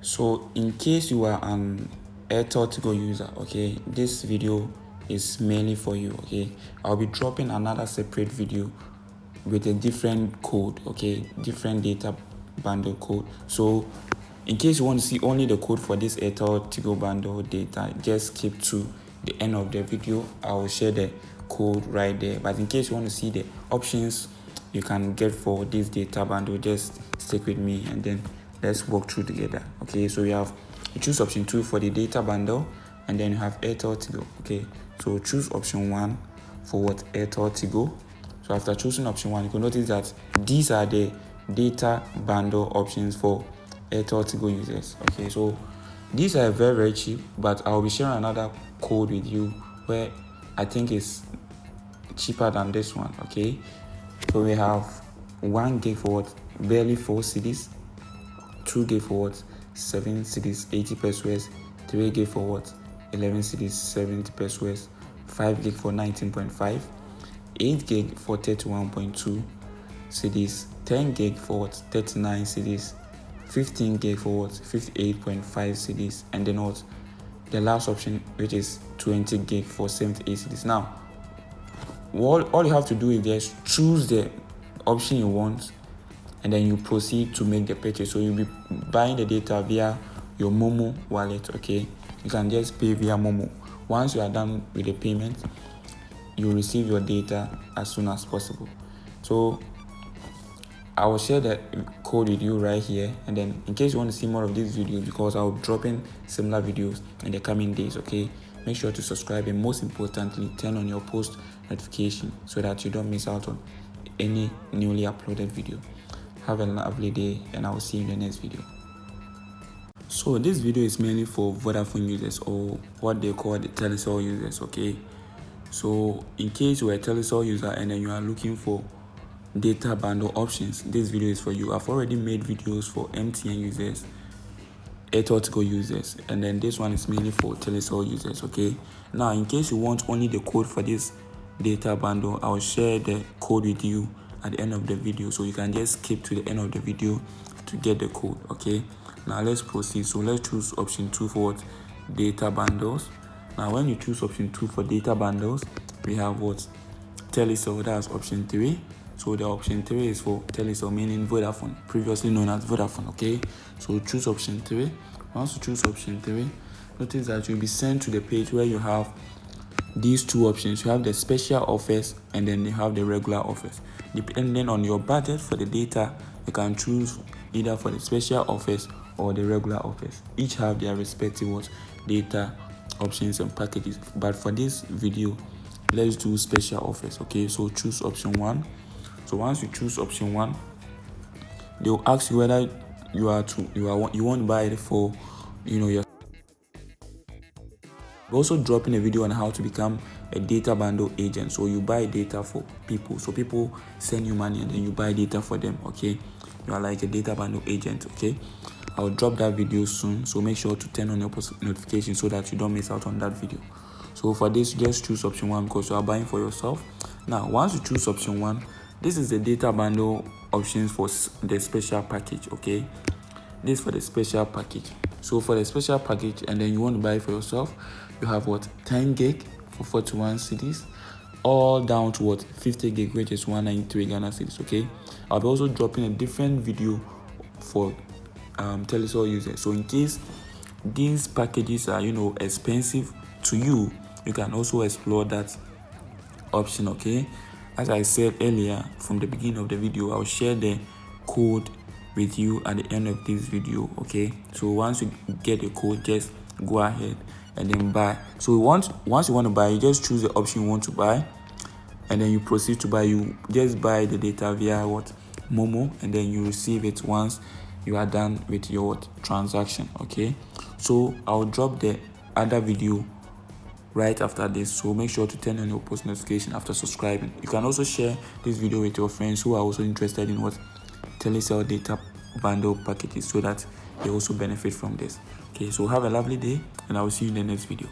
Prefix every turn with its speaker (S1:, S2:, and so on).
S1: So in case you are an Airteltigo user, okay, this video is mainly for you. Okay, I'll be dropping another separate video with a different code, okay, different data bundle code. So in case you want to see only the code for this Airteltigo bundle data, just skip to the end of the video. I will share the code right there. But in case you want to see the options you can get for this data bundle, just stick with me and then let's walk through together. Okay, so you choose option 2 for the data bundle, and then you have Airteltigo. Okay, so choose option 1 for what Airteltigo. So after choosing option 1, you can notice that these are the data bundle options for Airteltigo users. Okay, so these are very cheap, but I'll be sharing another code with you where I think it's cheaper than this one. Okay, so we have 1 gig for what, barely 4 cedis, 2 gig for what, 7 cedis 80 pesos, 3 gig for what, 11 cedis 70 pesos, 5 gig for 19.5, 8 gig for 31.2 cedis, 10 gig for what, 39 cedis, 15 gig for what, 58.5 cedis, and then what, the last option, which is 20 gig for 78 cedis. Now all you have to do is just choose the option you want, and then you proceed to make the purchase. So you'll be buying the data via your MOMO wallet. Okay, you can just pay via MOMO. Once you are done with the payment, you receive your data as soon as possible. So I will share the code with you right here, and then in case you want to see more of these videos, because I'll be dropping similar videos in the coming days, okay, make sure to subscribe, and most importantly, turn on your post notification so that you don't miss out on any newly uploaded video. Have a lovely day, and I will see you in the next video. So this video is mainly for Vodafone users, or what they call the TELECEL users. Okay, so in case you are a TELECEL user and then you are looking for data bundle options, this video is for you. I've already made videos for MTN users, Airteltigo users, and then this one is mainly for TELECEL users. Okay, now in case you want only the code for this data bundle, I'll share the code with you at the end of the video, so you can just skip to the end of the video to get the code. Okay, now let's proceed. So let's choose option 2 for what, data bundles. Now when you choose option 2 for data bundles, we have what, TELECEL. That's option 3. So the option 3 is for TELECEL, meaning Vodafone, previously known as Vodafone. Okay, so choose option 3. Once you choose option 3, notice that you'll be sent to the page where you have these two options. You have the special offers, and then you have the regular offers. Depending on your budget for the data, you can choose either for the special offers or the regular offers. Each have their respective data options and packages, but for this video, let's do special offers. Okay, so choose option 1. So once you choose option 1, they'll ask you whether you want to buy it for your. We're also dropping a video on how to become a data bundle agent. So you buy data for people. So people send you money and then you buy data for them. Okay, you are like a data bundle agent. Okay, I'll drop that video soon, so make sure to turn on your post notifications so that you don't miss out on that video. So for this, just choose option 1 because you are buying for yourself. Now once you choose option 1, this is the data bundle options for the special package. Okay, this is for the special package. So for the special package, and then you want to buy for yourself, you have what, 10 gig for 41 cedis, all down to what, 50 gig, which is 193 Ghana cedis. Okay, I'll be also dropping a different video for TELECEL users. So in case these packages are expensive to you, you can also explore that option. Okay, as I said earlier from the beginning of the video, I'll share the code with you at the end of this video. Okay, so once you get the code, just go ahead and then buy. So once you want to buy, you just choose the option you want to buy, and then you proceed to buy. You just buy the data via what, MOMO, and then you receive it once you are done with your transaction. Okay, so I'll drop the other video right after this, so make sure to turn on your post notification after subscribing. You can also share this video with your friends who are also interested in what TELECEL data bundle packages, so that they also benefit from this. Okay, so have a lovely day, and I will see you in the next video.